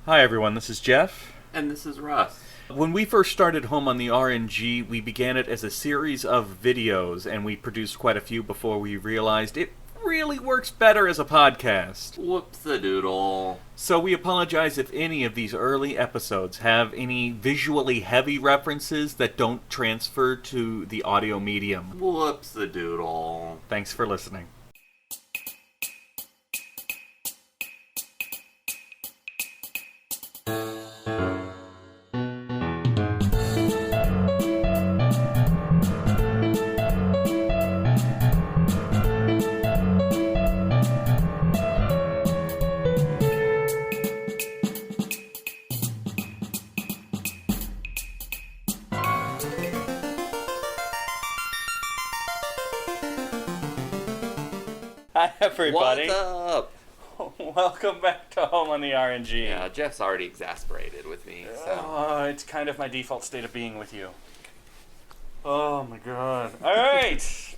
Hi everyone, this is Jeff. And this is Russ. When we first started Home on the RNG, we began it as a series of videos, and we produced quite a few before we realized it really works better as a podcast. Whoops-a-doodle. So we apologize if any of these early episodes have any visually heavy references that don't transfer to the audio medium. Whoops-a-doodle. Thanks for listening. Hi everybody. What's up? Welcome back to Home on the RNG. Yeah, Jeff's already exasperated with me, so... It's kind of my default state of being with you. Oh my god. Alright!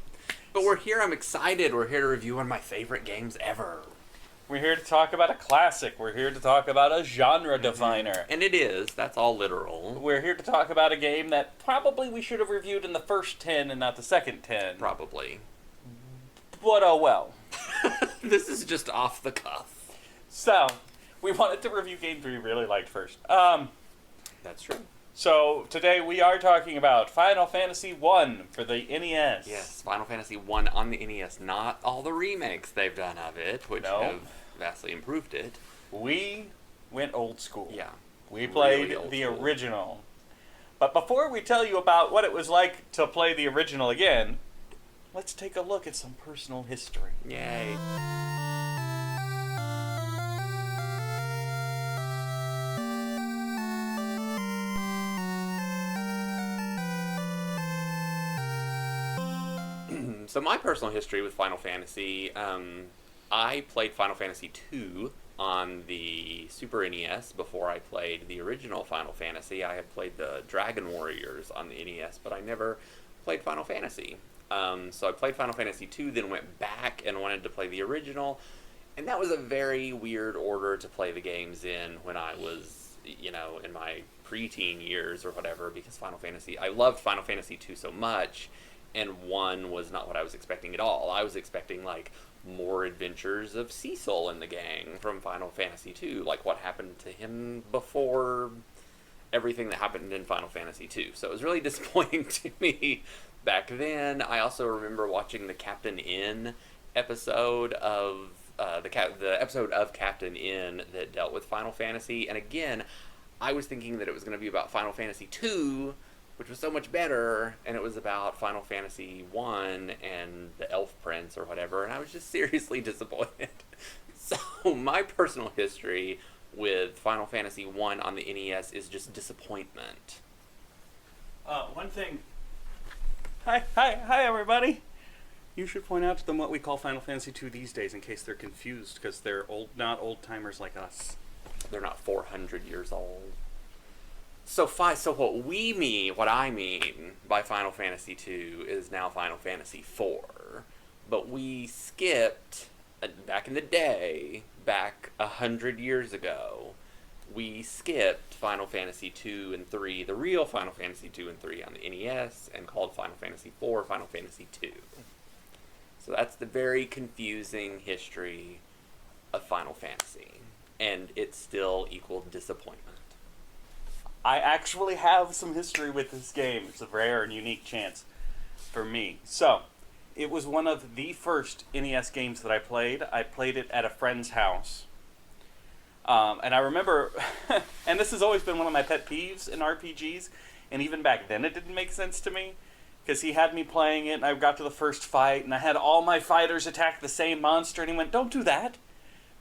But we're here, I'm excited. We're here to review one of my favorite games ever. We're here to talk about a classic. We're here to talk about a genre definer. And it is. That's all literal. We're here to talk about a game that probably we should have reviewed in the first 10 and not the second 10. Probably. But oh well. This is just off the cuff. So, we wanted to review games we really liked first. That's true. So, today we are talking about Final Fantasy 1 for the NES. Yes, Final Fantasy 1 on the NES. Not all the remakes they've done of it, which have vastly improved it. We went old school. Yeah. We played Really old the school. original. But before we tell you about what it was like to play the original again, let's take a look at some personal history. Yay. So my personal history with Final Fantasy, I played Final Fantasy II on the Super NES before I played the original Final Fantasy. I had played the Dragon Warriors on the NES, but I never played Final Fantasy. So I played Final Fantasy II, then went back and wanted to play the original, and that was a very weird order to play the games in when I was, in my preteen years or whatever, because I loved Final Fantasy II so much, and 1 was not what I was expecting at all. I was expecting, more adventures of Cecil and the gang from Final Fantasy II, like what happened to him before everything that happened in Final Fantasy II. So it was really disappointing to me back then. I also remember watching the Captain N episode of the episode of Captain N that dealt with Final Fantasy, and again, I was thinking that it was going to be about Final Fantasy II, which was so much better, and it was about Final Fantasy 1 and the Elf Prince or whatever, and I was just seriously disappointed. So my personal history with Final Fantasy 1 on the NES is just disappointment. One thing... Hi, everybody! You should point out to them what we call Final Fantasy 2 these days in case they're confused, because they're not old-timers like us. They're not 400 years old. So what I mean by Final Fantasy 2 is now Final Fantasy 4. But we skipped, back in the day, back 100 years ago, we skipped Final Fantasy 2 and 3, the real Final Fantasy 2 and 3 on the NES, and called Final Fantasy 4 Final Fantasy 2. So that's the very confusing history of Final Fantasy. And it still equaled disappointment. I actually have some history with this game. It's a rare and unique chance for me. So, it was one of the first NES games that I played. I played it at a friend's house. And I remember, and this has always been one of my pet peeves in RPGs, and even back then it didn't make sense to me, because he had me playing it, and I got to the first fight, and I had all my fighters attack the same monster, and he went, "Don't do that,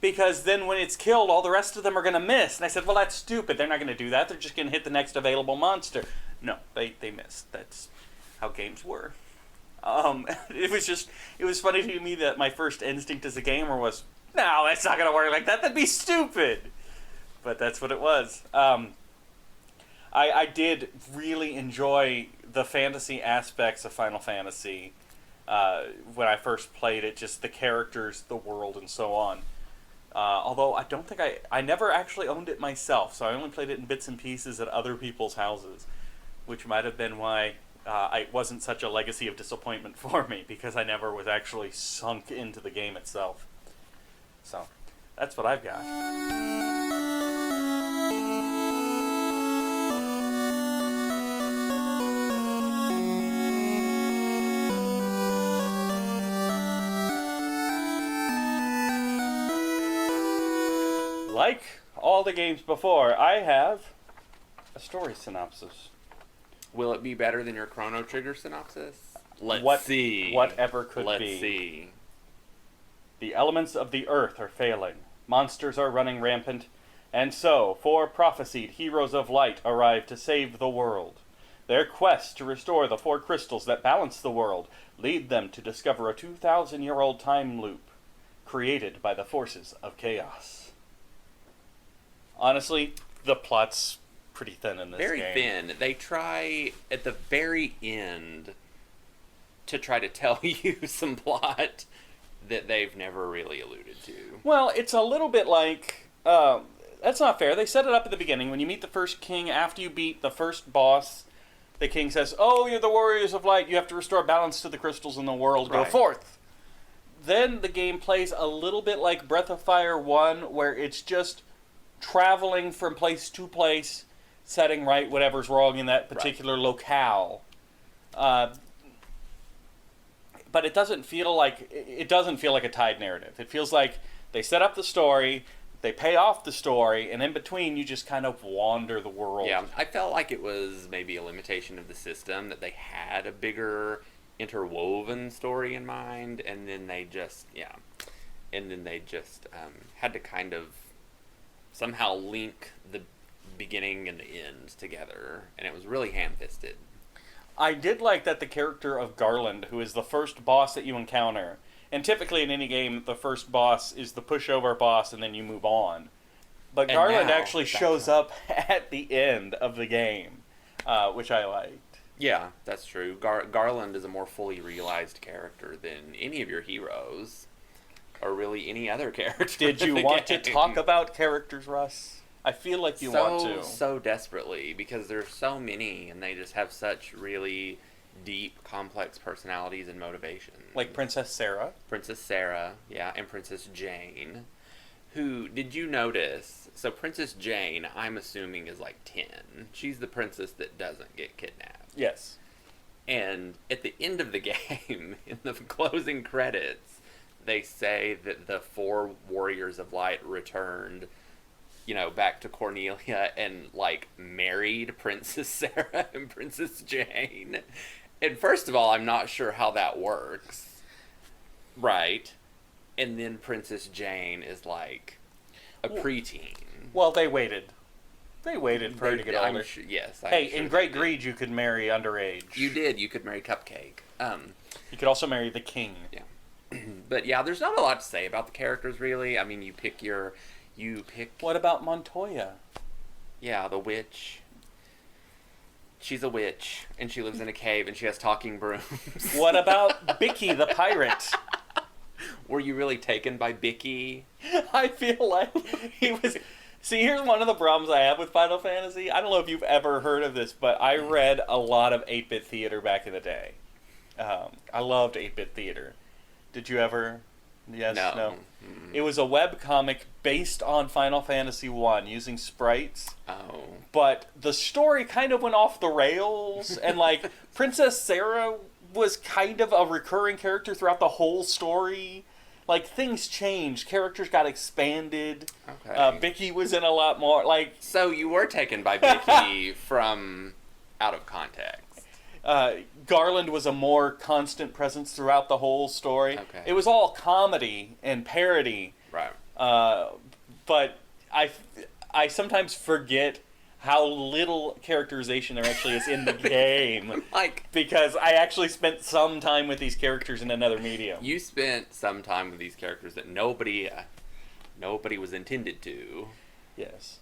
because then when it's killed, all the rest of them are going to miss." And I said, "Well, that's stupid. They're not going to do that. They're just going to hit the next available monster." No, they missed. That's how games were. It was funny to me that my first instinct as a gamer was, "No, that's not going to work like that. That'd be stupid." But that's what it was. I did really enjoy the fantasy aspects of Final Fantasy when I first played it, just the characters, the world, and so on. Although I don't think I never actually owned it myself, so I only played it in bits and pieces at other people's houses, which might have been why it wasn't such a legacy of disappointment for me, because I never was actually sunk into the game itself. So, that's what I've got. Like all the games before, I have a story synopsis. Will it be better than your Chrono Trigger synopsis? Let's see. Whatever could be. Let's see. The elements of the earth are failing. Monsters are running rampant. And so, 4 prophesied heroes of light arrive to save the world. Their quest to restore the 4 crystals that balance the world lead them to discover a 2,000-year-old time loop created by the forces of chaos. Honestly, the plot's pretty thin in this game. Very thin. They try, at the very end, to try to tell you some plot that they've never really alluded to. Well, it's a little bit like... that's not fair. They set it up at the beginning. When you meet the first king, after you beat the first boss, the king says, "Oh, you're the warriors of light. You have to restore balance to the crystals in the world. Go Right. forth." Then the game plays a little bit like Breath of Fire 1, where it's just traveling from place to place, setting right whatever's wrong in that particular locale. But it doesn't feel like a tied narrative. It feels like they set up the story, they pay off the story, and in between you just kind of wander the world. Yeah, I felt like it was maybe a limitation of the system, that they had a bigger interwoven story in mind, and then they just had to kind of somehow link the beginning and the end together, and it was really ham-fisted. I did like that the character of Garland, who is the first boss that you encounter, and typically in any game, the first boss is the pushover boss and then you move on. But And Garland now, actually shows up at the end of the game, which I liked. Yeah, that's true. Garland is a more fully realized character than any of your heroes, or really any other character. Did you want to talk about characters, Russ? I feel like you want to. So desperately, because there's so many, and they just have such really deep, complex personalities and motivations. Like Princess Sarah. Princess Sarah, yeah, and Princess Jane. Who, did you notice? So Princess Jane, I'm assuming, is like 10. She's the princess that doesn't get kidnapped. Yes. And at the end of the game, in the closing credits, they say that the 4 warriors of light returned, back to Cornelia and, married Princess Sarah and Princess Jane. And first of all, I'm not sure how that works. Right. And then Princess Jane is, a preteen. Well, they waited. They waited for her to get older. Yes. Hey, in Great Greed, you could marry underage. You did. You could marry Cupcake. You could also marry the king. Yeah. But yeah, there's not a lot to say about the characters, really. I mean, you pick... What about Montoya? Yeah, the witch. She's a witch, and she lives in a cave, and she has talking brooms. What about Bicky the pirate? Were you really taken by Bicky? I feel like he was... See, here's one of the problems I have with Final Fantasy. I don't know if you've ever heard of this, but I read a lot of 8-bit theater back in the day. I loved 8-bit theater. Did you ever... Yes? No? Mm-hmm. It was a webcomic based on Final Fantasy 1 using sprites. Oh. But the story kind of went off the rails, and Princess Sarah was kind of a recurring character throughout the whole story. Things changed. Characters got expanded. Okay. Bicky was in a lot more. So you were taken by Bicky from out of context. Garland was a more constant presence throughout the whole story. Okay. It was all comedy and parody. Right. But I sometimes forget how little characterization there actually is in the game. Because I actually spent some time with these characters in another medium. You spent some time with these characters that nobody was intended to. Yes.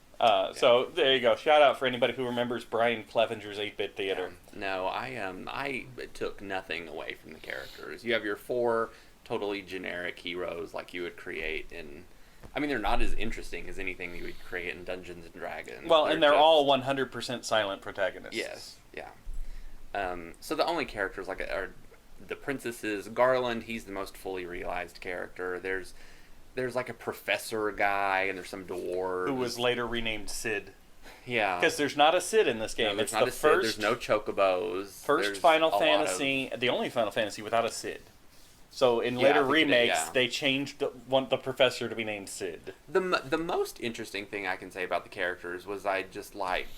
So there you go. Shout out for anybody who remembers Brian Clevenger's 8-bit theater. No, I took nothing away from the characters. You have your 4 totally generic heroes like you would create in I mean, they're not as interesting as anything you would create in Dungeons and Dragons. Well, and they're just, all 100% silent protagonists. Yes, yeah. So the only characters like are the princesses. Garland, he's the most fully realized character. There's like a professor guy, and there's some dwarves. Who was later renamed Sid. Yeah. Because there's not a Sid in this game. No, it's the first. There's no chocobos. First Final Fantasy, the only Final Fantasy without a Sid. So in later remakes, they changed the professor to be named Sid. The most interesting thing I can say about the characters was I just like,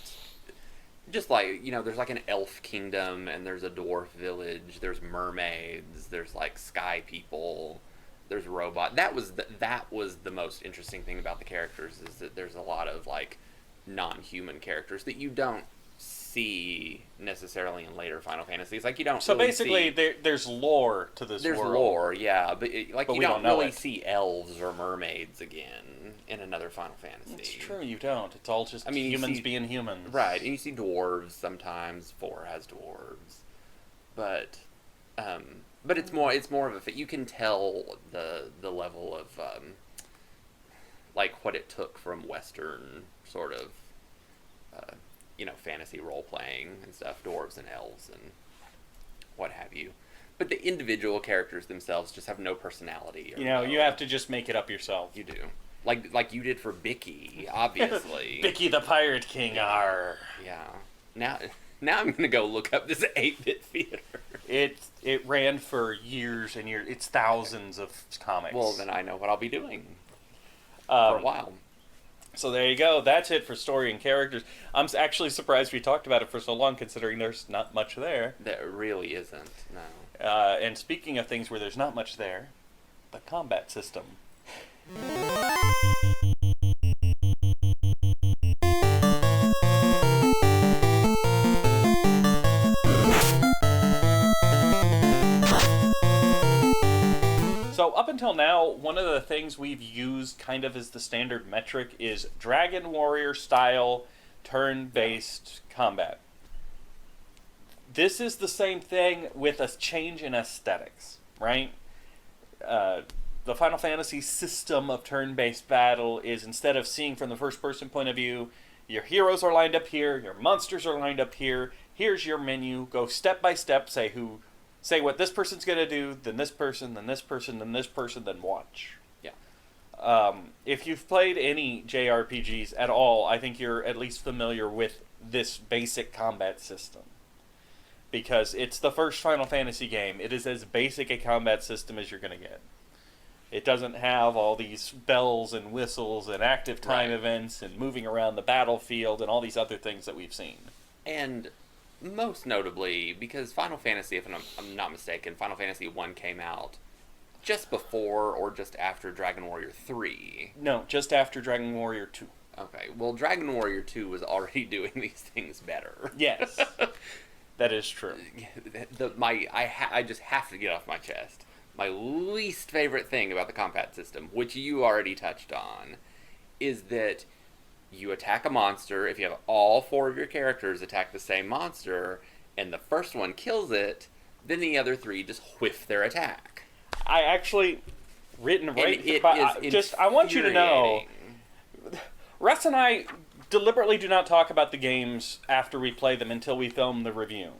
there's like an elf kingdom, and there's a dwarf village, there's mermaids, there's like sky people, there's robot. That was the most interesting thing about the characters, is that there's a lot of like non-human characters that you don't see necessarily in later Final Fantasies. Like you don't. So really basically, there's lore to this world. There's lore, yeah, but you don't really it. see elves or mermaids again in another Final Fantasy. It's true, you don't. It's all just humans being humans. Right, and you see dwarves sometimes. 4 has dwarves, but it's more of a. You can tell the level of like what it took from Western sort of fantasy role playing and stuff, dwarves and elves and what have you. But the individual characters themselves just have no personality. You have to just make it up yourself. You do. Like you did for Bicky, obviously. Bicky the Pirate King, arr. Yeah. Now I'm going to go look up this 8-bit theater. It ran for years and years. It's thousands of comics. Well, then I know what I'll be doing for a while. So there you go. That's it for story and characters. I'm actually surprised we talked about it for so long, considering there's not much there. There really isn't, no. And speaking of things where there's not much there, the combat system. So up until now, one of the things we've used kind of as the standard metric is Dragon Warrior style turn-based combat. This is the same thing with a change in aesthetics, right? The Final Fantasy system of turn-based battle is, instead of seeing from the first-person point of view, your heroes are lined up here, your monsters are lined up here, here's your menu, go step by step, say what this person's going to do, then this person, then this person, then this person, then watch. Yeah. If you've played any JRPGs at all, I think you're at least familiar with this basic combat system. Because it's the first Final Fantasy game. It is as basic a combat system as you're going to get. It doesn't have all these bells and whistles and active time events and moving around the battlefield and all these other things that we've seen. And most notably, because Final Fantasy, if I'm not mistaken, Final Fantasy 1 came out just before or just after Dragon Warrior 3. No, just after Dragon Warrior 2. Okay, well, Dragon Warrior 2 was already doing these things better. Yes, that is true. I just have to get off my chest. My least favorite thing about the combat system, which you already touched on, is that you attack a monster. If you have all 4 of your characters attack the same monster, and the first one kills it, then the other 3 just whiff their attack. I actually I want you to know, Russ and I deliberately do not talk about the games after we play them until we film the review.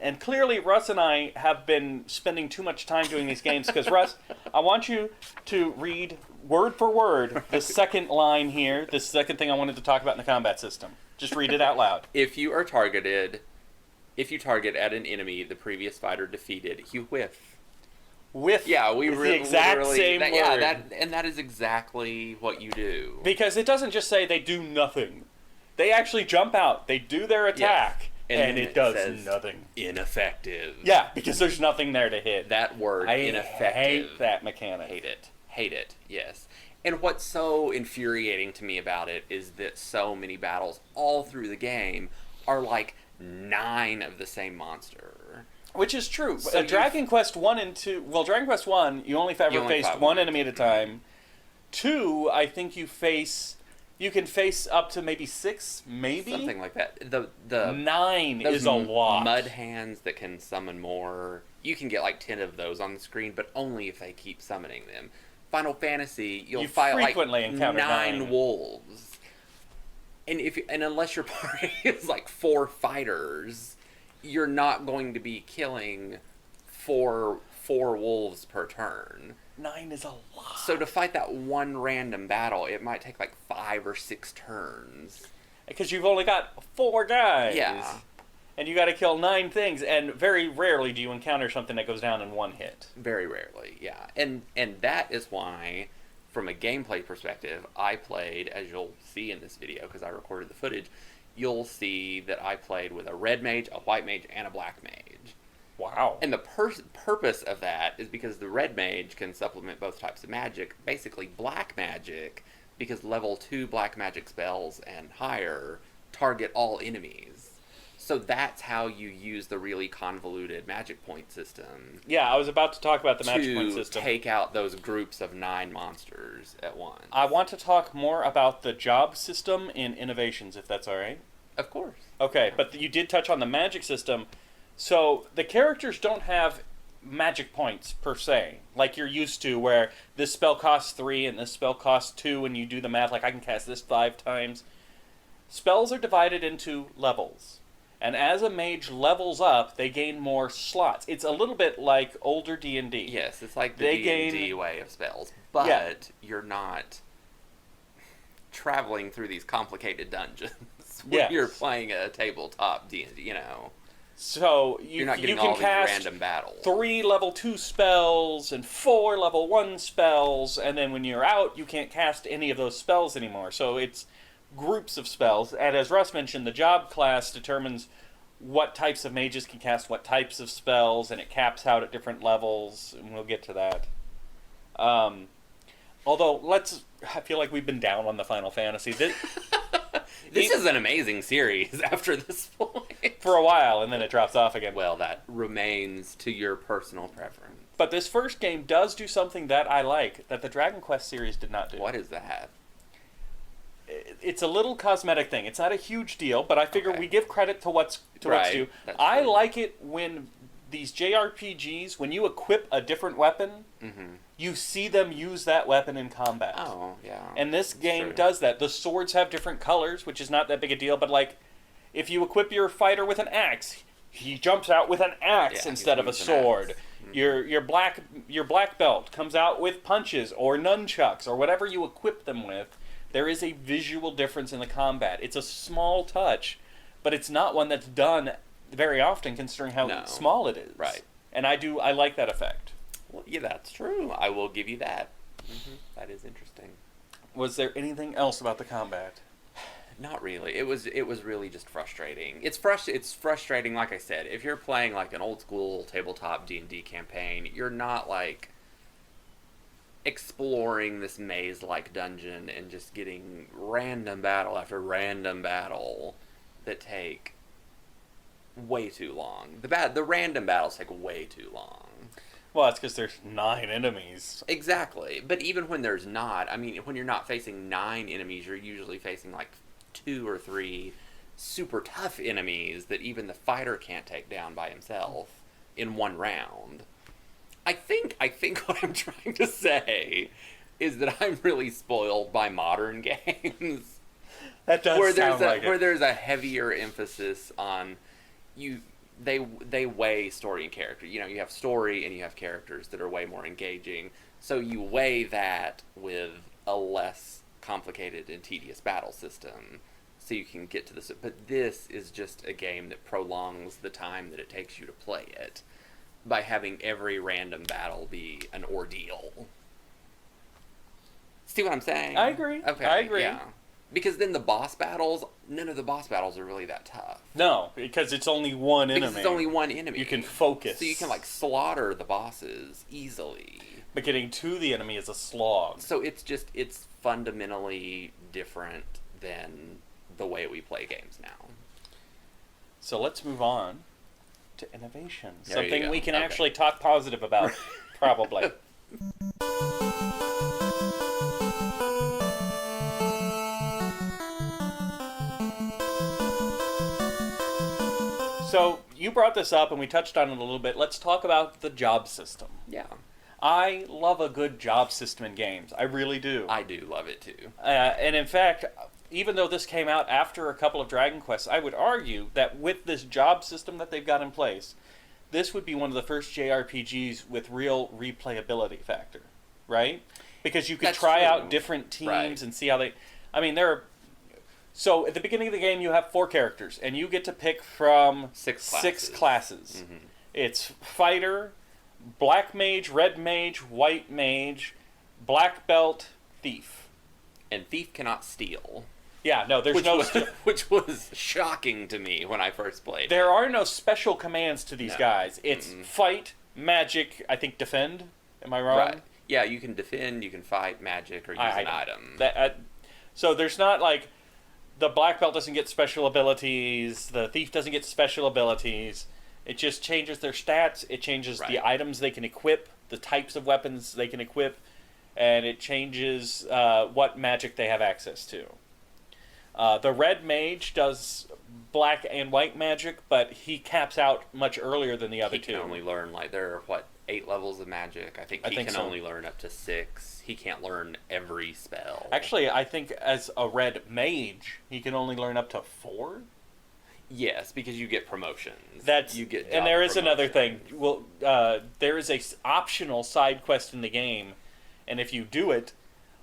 And clearly, Russ and I have been spending too much time doing these games, because, Russ, I want you to read word for word the second line here, the second thing I wanted to talk about in the combat system. Just read it out loud. If you target at an enemy the previous fighter defeated, you whiff. Whiff. Yeah, the exact same word. Yeah, that is exactly what you do. Because it doesn't just say they do nothing. They actually jump out. They do their attack. Yes. And it does nothing. Ineffective. Yeah, because there's nothing there to hit. That word, ineffective. I hate that mechanic. Hate it, yes. And what's so infuriating to me about it is that so many battles all through the game are like 9 of the same monster. Which is true. So Dragon Quest 1 and 2... Well, Dragon Quest 1, you only faced one enemy at a time. 2, I think you can face up to maybe 6, maybe? Something like that. The 9 is a lot. Mud hands that can summon more. You can get like 10 of those on the screen, but only if they keep summoning them. Final Fantasy, you'll You fight like frequently encounter nine. wolves. And unless your party is like 4 fighters, you're not going to be killing four wolves per turn. 9 is a lot. So to fight that one random battle, it might take like 5 or 6 turns. Because you've only got 4 guys. Yeah. And you got to kill 9 things, and very rarely do you encounter something that goes down in one hit. Very rarely, yeah. And that is why, from a gameplay perspective, I played, as you'll see in this video, because I recorded the footage, you'll see that I played with a red mage, a white mage, and a black mage. Wow. And the purpose of that is because the red mage can supplement both types of magic, basically black magic, because level 2 black magic spells and higher target all enemies. So that's how you use the really convoluted magic point system. Yeah, I was about to talk about the magic point To system. take out those groups of 9 monsters at once. I want to talk more about the job system in Innovations, if that's all right. Of course. Okay, but you did touch on the magic system. So the characters don't have magic points per se, like you're used to, where this spell costs 3 and this spell costs 2, and you do the math, like I can cast this 5 times. Spells are divided into levels. And as a mage levels up, they gain more slots. It's a little bit like older D&D. Yes, it's like the They D&D gain- way of spells. But Yeah. you're not traveling through these complicated dungeons when Yes. you're playing a tabletop D&D, you know. So You're not you getting can all these cast random battles. 3 level 2 spells and 4 level 1 spells, and then when you're out, you can't cast any of those spells anymore. So it's groups of spells, and as Russ mentioned, the job class determines what types of mages can cast what types of spells, and it caps out at different levels, and we'll get to that. Although, I feel like we've been down on the Final Fantasy. This is an amazing series after this point. For a while, and then it drops off again. Well, that remains to your personal preference. But this first game does do something that I like, that the Dragon Quest series did not do. What is that? It's a little cosmetic thing. It's not a huge deal, but I figure Okay. we give credit to what's Right, due. that's I true. like it when these JRPGs, when you equip a different weapon, Mm-hmm. you see them use that weapon in combat. Oh, yeah. And this That's game true. does that. The swords have different colors, which is not that big a deal, but like, if you equip your fighter with an axe, he jumps out with an axe Yeah, instead of a he's using an sword. axe. Mhm. Your black belt comes out with punches or nunchucks or whatever you equip them with. There is a visual difference in the combat. It's a small touch, but it's not one that's done very often considering how No. small it is. Right. And I like that effect. Well, yeah, that's true. I will give you that. That is interesting. Was there anything else about the combat? Not really. It was really just frustrating. It's frustrating, like I said. If you're playing like an old school tabletop D&D campaign, you're not like exploring this maze-like dungeon and just getting random battle after random battle that take way too long. The random battles take way too long. Well, that's because there's 9 enemies. Exactly. But even when there's not, I mean, when you're not facing 9 enemies, you're usually facing like 2 or 3 super tough enemies that even the fighter can't take down by himself in one round. I think what I'm trying to say is that I'm really spoiled by modern games. That does where sound like where it. there's a heavier emphasis on they weigh story and character. You know, you have story and you have characters that are way more engaging. So you weigh that with a less complicated and tedious battle system so you can get to this. But this is just a game that prolongs the time that it takes you to play it by having every random battle be an ordeal. See what I'm saying? I agree. Okay, I agree. Yeah. Because then the boss battles, none of the boss battles are really that tough. No, because it's only one enemy. Because it's only one enemy. You can focus. So you can like slaughter the bosses easily. But getting to the enemy is a slog. So it's fundamentally different than the way we play games now. So let's move on to innovation. There you Something go. we can Okay. actually talk positive about, probably. So you brought this up and we touched on it a little bit. Let's talk about the job system. Yeah. I love a good job system in games. I really do. I do love it too. And in fact, even though this came out after a couple of Dragon Quests, I would argue that with this job system that they've got in place, this would be one of the first JRPGs with real replayability factor, right? Because you could That's try true. out different teams Right. and see how they... I mean, there are... So, at the beginning of the game, you have 4 characters, and you get to pick from 6 classes. Mm-hmm. It's Fighter, Black Mage, Red Mage, White Mage, Black Belt, Thief. And Thief cannot steal. Yeah, no, there's Which no... was, which was shocking to me when I first played. There are no special commands to these No. guys. It's fight, magic, I think defend. Am I wrong? Right. Yeah, you can defend, you can fight, magic, or use an item. So there's not like the black belt doesn't get special abilities, the thief doesn't get special abilities. It just changes their stats. It changes the items they can equip, the types of weapons they can equip, and it changes what magic they have access to. The red mage does black and white magic, but he caps out much earlier than the other He two. can only learn, like, there are, 8 levels of magic? I think he can so. only learn up to 6. He can't learn every spell. Actually, I think as a red mage, he can only learn up to 4. Yes, because you get promotions. That's you get and there is another promotions. thing. Well, there is a optional side quest in the game, and if you do it,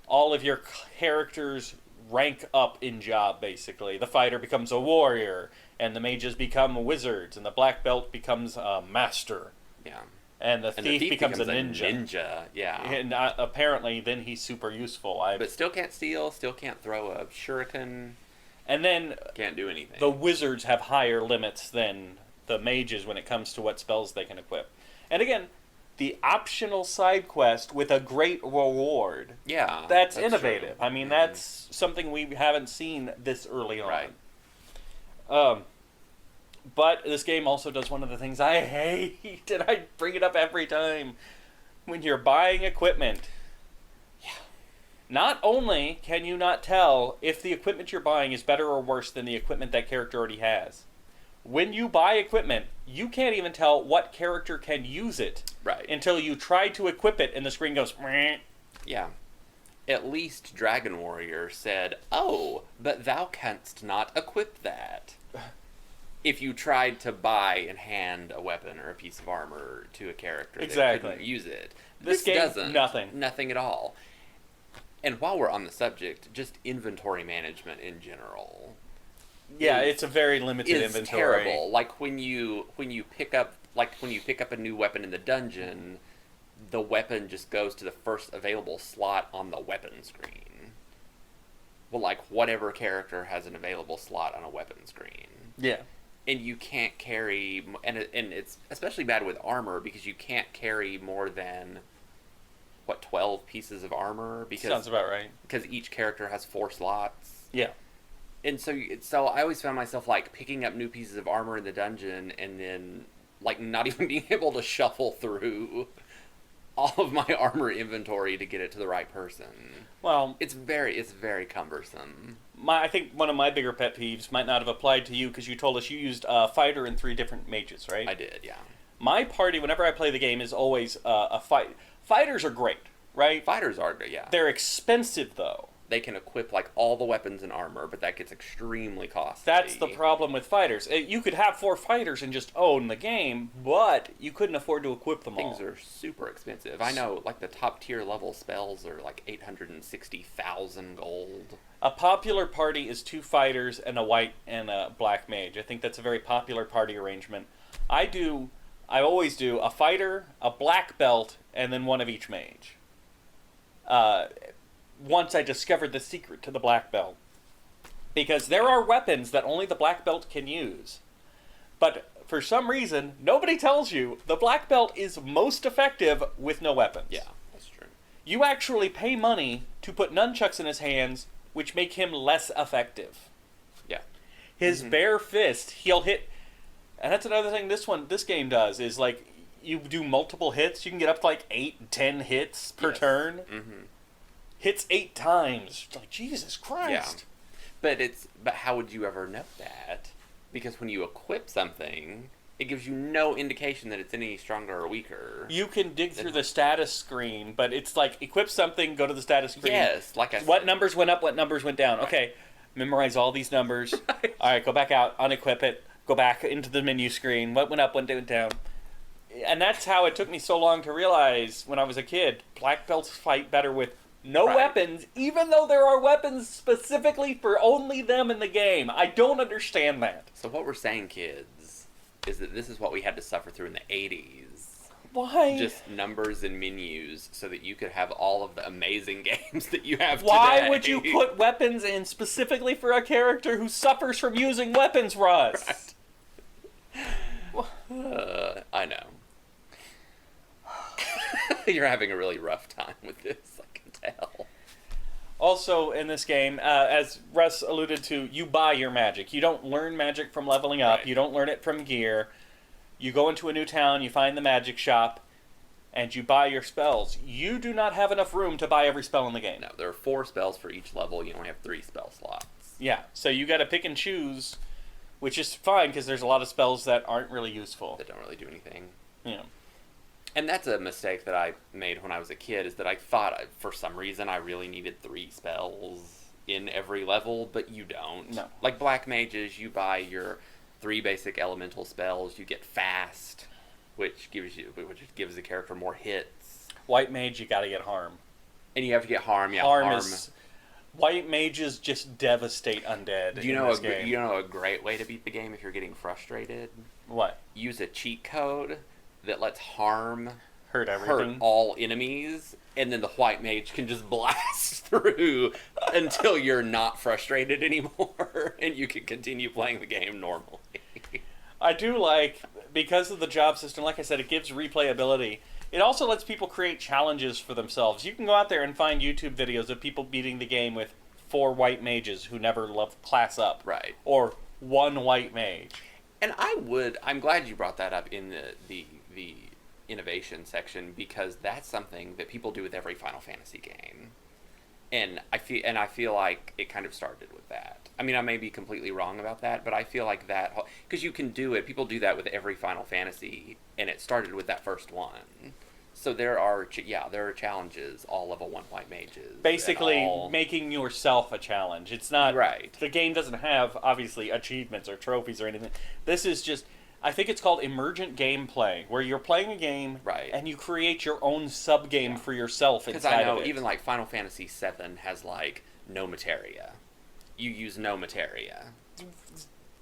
all of your characters rank up in job. Basically, the fighter becomes a warrior, and the mages become wizards, and the black belt becomes a master, Yeah. and the And thief the thief becomes a becomes ninja. Yeah. And apparently, then he's super useful. But still can't steal, still can't throw a shuriken, And then can't do anything. the wizards have higher limits than the mages when it comes to what spells they can equip. And again, the optional side quest with a great reward. Yeah. That's innovative. True. I mean, that's something we haven't seen this early on. Right. But this game also does one of the things I hate, and I bring it up every time. When you're buying equipment, not only can you not tell if the equipment you're buying is better or worse than the equipment that character already has, when you buy equipment, you can't even tell what character can use it Right. until you try to equip it and the screen goes, meh. Yeah. At least Dragon Warrior said, "Oh, but thou canst not equip that." If you tried to buy and hand a weapon or a piece of armor to a character that couldn't use it. This game, doesn't. nothing. Nothing at all. And while we're on the subject, just inventory management in general. Yeah, is- it's a very limited is inventory. terrible. Like when you pick up a new weapon in the dungeon, the weapon just goes to the first available slot on the weapon screen. Well, like whatever character has an available slot on a weapon screen. Yeah. And you can't carry, and it's especially bad with armor because you can't carry more than 12 pieces of armor Sounds about right. because each character has 4 slots. Yeah. And so I always found myself like picking up new pieces of armor in the dungeon and then like not even being able to shuffle through all of my armor inventory to get it to the right person. Well, It's very cumbersome. I think one of my bigger pet peeves might not have applied to you because you told us you used fighter and 3 different mages, right? I did, yeah. My party, whenever I play the game, is always a fight. Fighters are great, right? Fighters are good, yeah. They're expensive, though. They can equip like all the weapons and armor, but that gets extremely costly. That's the problem with fighters. You could have 4 fighters and just own the game, but you couldn't afford to equip them all. Things are super expensive. I know, like the top tier level spells are like 860,000 gold. A popular party is 2 fighters and a white and a black mage. I think that's a very popular party arrangement. I always do a fighter, a black belt, and then one of each mage. Once I discovered the secret to the black belt. Because there are weapons that only the black belt can use. But for some reason, nobody tells you the black belt is most effective with no weapons. Yeah, that's true. You actually pay money to put nunchucks in his hands, which make him less effective. Yeah. His bare fist, he'll hit... And that's another thing this game does, is like, you do multiple hits, you can get up to like 8, 10 hits per turn. Mm-hmm. Hits 8 times. It's like, Jesus Christ. But how would you ever know that? Because when you equip something, it gives you no indication that it's any stronger or weaker. You can dig through the status screen, but it's like, equip something, go to the status screen. Yes, like I said. What numbers went up, what numbers went down. Right. Okay, memorize all these numbers. Right. All right, go back out, unequip it, go back into the menu screen. What went up, what went down. And that's how it took me so long to realize when I was a kid, black belts fight better with no Right. weapons, even though there are weapons specifically for only them in the game. I don't understand that. So what we're saying, kids, is that this is what we had to suffer through in the 80s. Why? Just numbers and menus so that you could have all of the amazing games that you have Why today. would you put weapons in specifically for a character who suffers from using weapons, Russ? Right. I know. You're having a really rough time with this, I can tell. Also, in this game, as Russ alluded to, you buy your magic. You don't learn magic from leveling up. Right. You don't learn it from gear. You go into a new town, you find the magic shop, and you buy your spells. You do not have enough room to buy every spell in the game. No, there are 4 spells for each level. You only have 3 spell slots. Yeah, so you got to pick and choose, which is fine because there's a lot of spells that aren't really useful. That don't really do anything. Yeah. And that's a mistake that I made when I was a kid, is that I thought, for some reason, I really needed 3 spells in every level, but you don't. No. Like Black Mages, you buy your 3 basic elemental spells, you get Fast, which gives the character more hits. White Mage, you got to get Harm. And you have to get Harm, yeah, Harm is... White Mages just devastate undead in this game. You know a great way to beat the game if you're getting frustrated? What? Use a cheat code that lets Harm Hurt everything? hurt all enemies, and then the White Mage can just blast through until you're not frustrated anymore, and you can continue playing the game normally. I do like, because of the job system, like I said, it gives replayability. It also lets people create challenges for themselves. You can go out there and find YouTube videos of people beating the game with 4 white mages who never class up. Right. Or 1 white mage. And I'm glad you brought that up in the innovation section, because that's something that people do with every Final Fantasy game. And I feel like it kind of started with that. I mean, I may be completely wrong about that, but I feel like that, because you can do it. People do that with every Final Fantasy, and it started with that first one. So there are challenges, all level 1 white mages. Basically, making yourself a challenge. It's not... Right. The game doesn't have, obviously, achievements or trophies or anything. This is just... I think it's called emergent gameplay, where you're playing a game, right, and you create your own sub-game for yourself inside of it. Because I know, even like Final Fantasy VII has like no materia. You use no materia.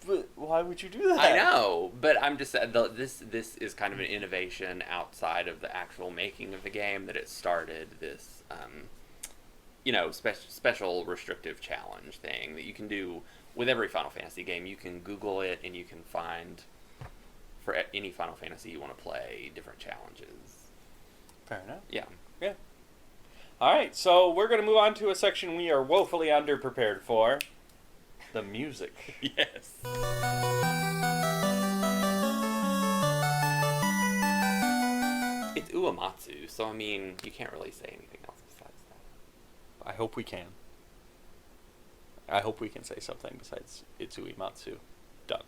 But why would you do that? I know, but I'm just this is kind of an innovation outside of the actual making of the game, that it started this special restrictive challenge thing that you can do with every Final Fantasy game. You can Google it and you can find, for any Final Fantasy you want to play, different challenges. Fair enough. Yeah. Yeah. All right, so we're going to move on to a section we are woefully underprepared for. The music. Yes. It's Uematsu, so I mean, you can't really say anything else besides that. I hope we can. I hope we can say something besides it's Uematsu. Done.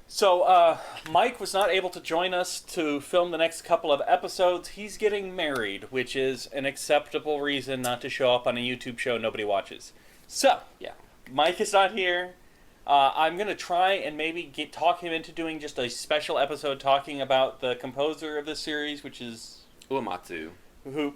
So, Mike was not able to join us to film the next couple of episodes. He's getting married, which is an acceptable reason not to show up on a YouTube show nobody watches. So, Yeah. Mike is not here. I'm going to try and maybe talk him into doing just a special episode talking about the composer of this series, which is... Uematsu.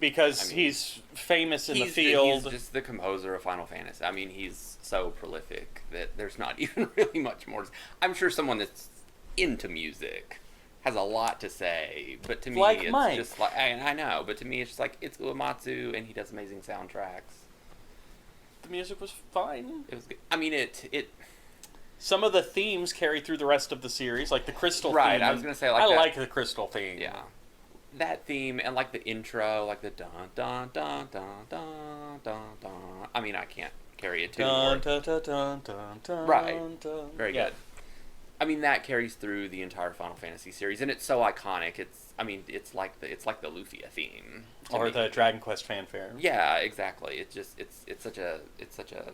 Because he's famous in the field. He's just the composer of Final Fantasy. I mean, he's so prolific that there's not even really much more. I'm sure someone that's into music has a lot to say, but to me, like it's Mike. just like, I know, but to me, it's just like, it's Uematsu, and he does amazing soundtracks. The music was fine. It was good. I mean, it Some of the themes carry through the rest of the series, like the Crystal theme. Right, I was gonna say, like, I that. like the Crystal theme. Yeah. That theme, and like the intro, like the dun dun dun dun dun dun dun. I mean, I can't carry a tune. Dun, dun, dun, dun, dun, dun, Right. dun. Very good. I mean, that carries through the entire Final Fantasy series, and it's so iconic. It's like the Lufia theme, Or me. the Dragon Quest fanfare. Yeah, exactly. It's such a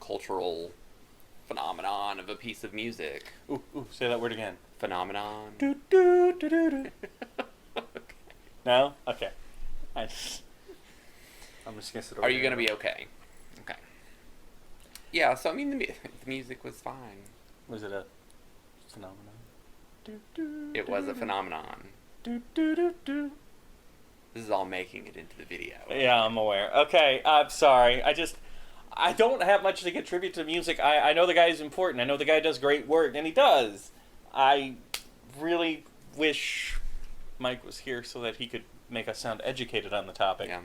cultural phenomenon of a piece of music. Ooh, say that word again. Phenomenon. Do, do, do, do, do. No? Okay. I'm just gonna sit over Are you here. gonna be okay? Okay. Yeah. So I mean, the music was fine. Was it a phenomenon? Do, do, It do, was a do, phenomenon. Do, do, do, do. This is all making it into the video. Yeah, I'm aware. Okay, I'm sorry. I don't have much to contribute to music. I know the guy is important. I know the guy does great work, and he does. I really wish Mike was here so that he could make us sound educated on the topic. Yeah.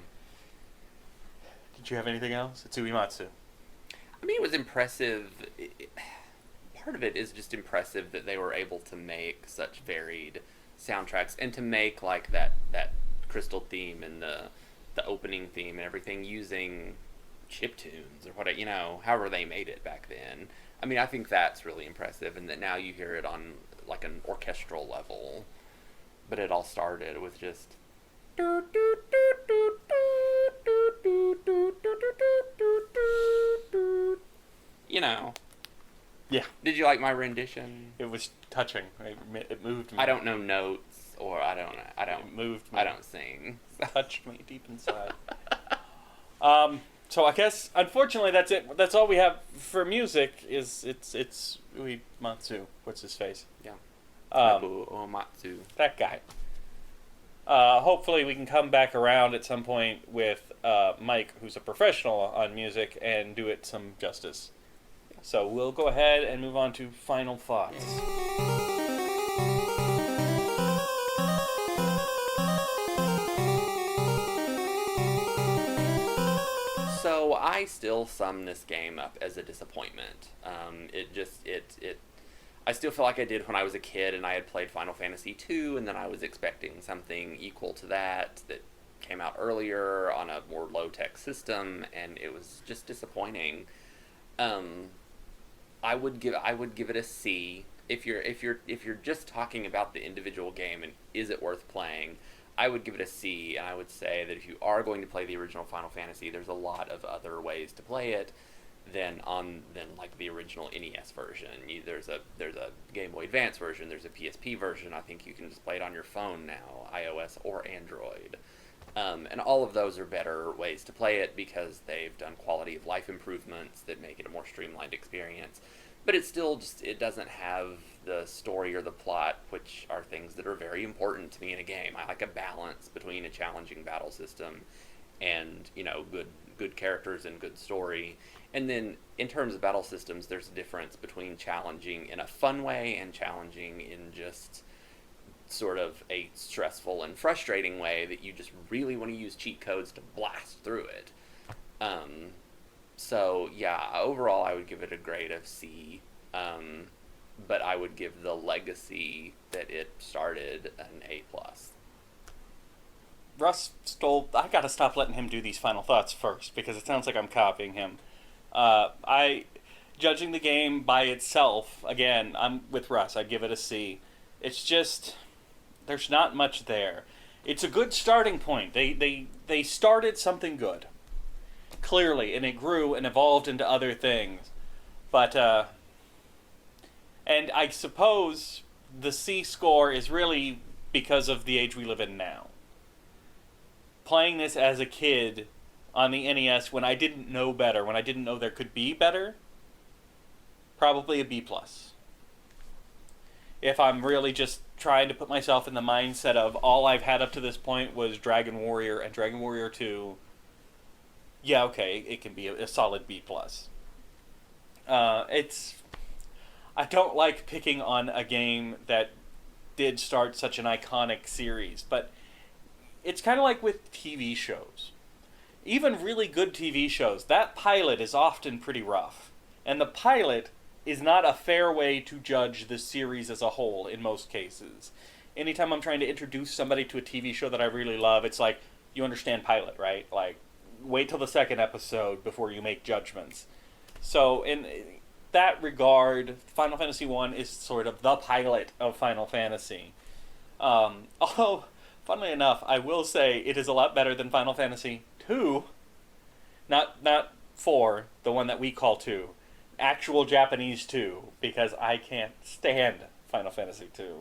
Did you have anything else? It's Uematsu. I mean, it was impressive. Part of it is just impressive that they were able to make such varied soundtracks and to make like that crystal theme and the opening theme and everything using chiptunes or whatever, however they made it back then. I mean, I think that's really impressive, and that now you hear it on like an orchestral level. But it all started with just Yeah. Did you like my rendition? It was touching. It moved me. I don't know notes, or I don't. It moved me. I don't sing. Touched me deep inside. So I guess unfortunately that's it. That's all we have for music. It's Uematsu. What's his face? Yeah. Nobu Uematsu. That guy. Hopefully we can come back around at some point with Mike, who's a professional on music, and do it some justice. So we'll go ahead and move on to final thoughts. So I still sum this game up as a disappointment. I still feel like I did when I was a kid and I had played Final Fantasy II, and then I was expecting something equal to that came out earlier on a more low-tech system, and it was just disappointing. I would give it a C. If you're just talking about the individual game and is it worth playing, I would give it a C, and I would say that if you are going to play the original Final Fantasy, there's a lot of other ways to play it than like the original NES version. There's a Game Boy Advance version, there's a PSP version. I think you can just play it on your phone now, iOS or Android. And all of those are better ways to play it because they've done quality of life improvements that make it a more streamlined experience. But it still it doesn't have the story or the plot, which are things that are very important to me in a game. I like a balance between a challenging battle system and, good characters and good story. And then in terms of battle systems, there's a difference between challenging in a fun way and challenging in just sort of a stressful and frustrating way that you just really want to use cheat codes to blast through it. So yeah, overall I would give it a grade of C, but I would give the legacy that it started an A+. Russ I gotta stop letting him do these final thoughts first, because it sounds like I'm copying him. Judging the game by itself, again, I'm with Russ. I'd give it a C. It's just, there's not much there. It's a good starting point. They started something good, clearly, and it grew and evolved into other things. But, and I suppose the C score is really because of the age we live in now. Playing this as a kid on the NES when I didn't know better, when I didn't know there could be better, probably a B+. If I'm really just trying to put myself in the mindset of all I've had up to this point was Dragon Warrior and Dragon Warrior 2, yeah, okay, it can be a solid B+. I don't like picking on a game that did start such an iconic series, but it's kind of like with TV shows. Even really good TV shows, that pilot is often pretty rough. And the pilot is not a fair way to judge the series as a whole in most cases. Anytime I'm trying to introduce somebody to a TV show that I really love, it's like, you understand pilot, right? Like, wait till the second episode before you make judgments. So, in that regard, Final Fantasy I is sort of the pilot of Final Fantasy. Although, funnily enough, I will say it is a lot better than Final Fantasy II. Not 4, the one that we call 2. actual Japanese too, because I can't stand Final Fantasy 2.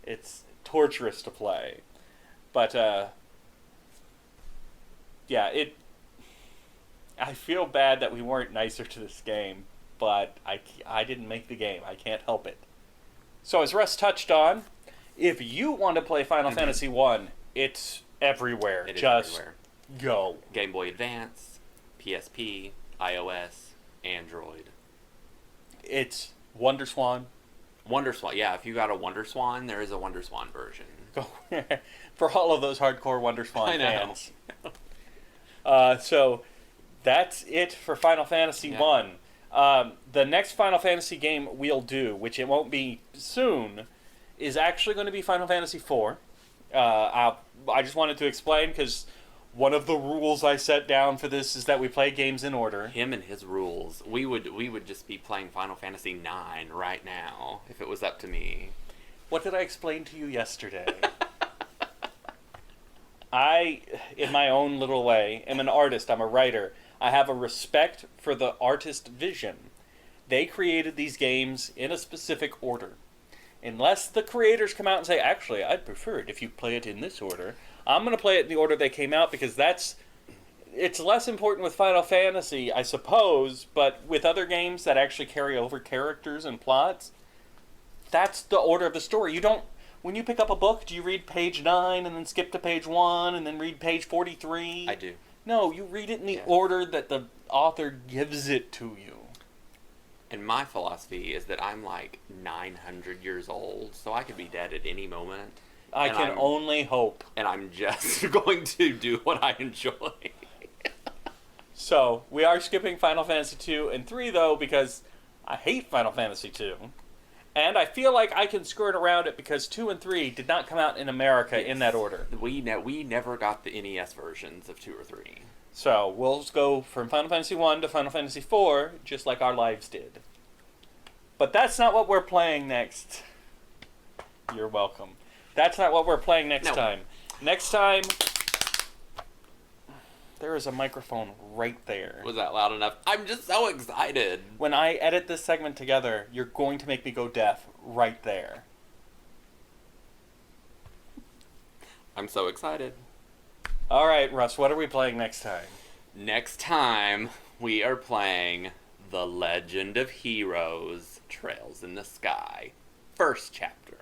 It's torturous to play. But, yeah, I feel bad that we weren't nicer to this game, but I didn't make the game. I can't help it. So as Russ touched on, if you want to play Final Fantasy 1, it's everywhere. It is Just everywhere. go. Game Boy Advance, PSP, iOS, Android. It's WonderSwan. WonderSwan. Yeah, if you got a WonderSwan, there is a WonderSwan version. Go for all of those hardcore WonderSwan I know. fans. So that's it for Final Fantasy Yeah. 1. The next Final Fantasy game we'll do, which it won't be soon, is actually going to be Final Fantasy 4. I just wanted to explain because one of the rules I set down for this is that we play games in order. Him and his rules. We would just be playing Final Fantasy 9 right now if it was up to me. What did I explain to you yesterday? I, in my own little way, am an artist. I'm a writer. I have a respect for the artist vision. They created these games in a specific order. Unless the creators come out and say, actually, I'd prefer it if you play it in this order, I'm going to play it in the order they came out because it's less important with Final Fantasy, I suppose, but with other games that actually carry over characters and plots, that's the order of the story. When you pick up a book, do you read page 9 and then skip to page 1 and then read page 43? I do. No, you read it in the order that the author gives it to you. And my philosophy is that I'm like 900 years old, so I could be dead at any moment. I can only hope. And I'm just going to do what I enjoy. So, we are skipping Final Fantasy 2 and 3, though, because I hate Final Fantasy 2. And I feel like I can skirt around it because 2 and 3 did not come out in America in that order. We never got the NES versions of 2 or 3. So, we'll just go from Final Fantasy 1 to Final Fantasy 4, just like our lives did. But that's not what we're playing next. You're welcome. That's not what we're playing next time. Next time, there is a microphone right there. Was that loud enough? I'm just so excited. When I edit this segment together, you're going to make me go deaf right there. I'm so excited. All right, Russ, what are we playing next time? Next time, we are playing The Legend of Heroes, Trails in the Sky. First chapter.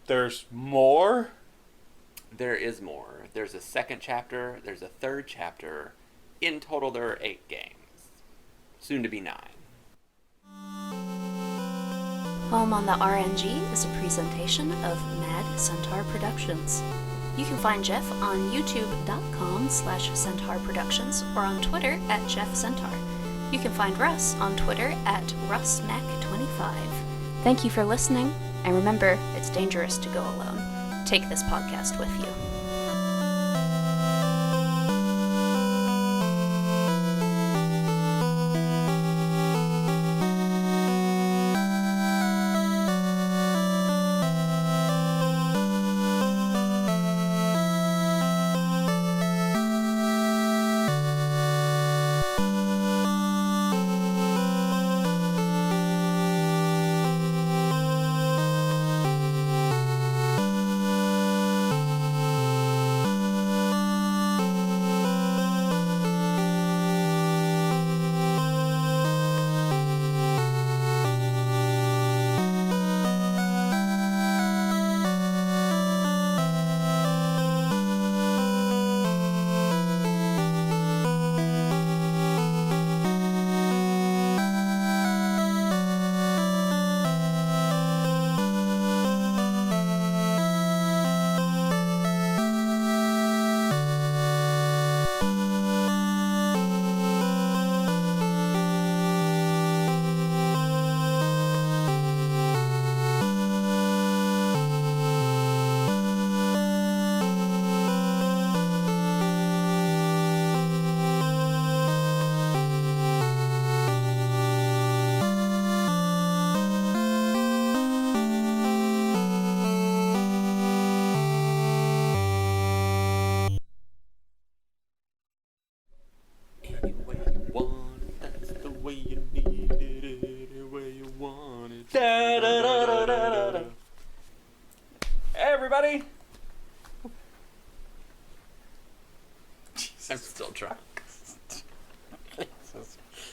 There's more? There is more. There's a second chapter. There's a third chapter. In total, there are 8 games. Soon to be 9. Home on the RNG is a presentation of Mad Centaur Productions. You can find Jeff on youtube.com/Centaur Productions or on Twitter @JeffCentaur. You can find Russ on Twitter @RussMac25. Thank you for listening, and remember, it's dangerous to go alone. Take this podcast with you.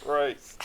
Christ.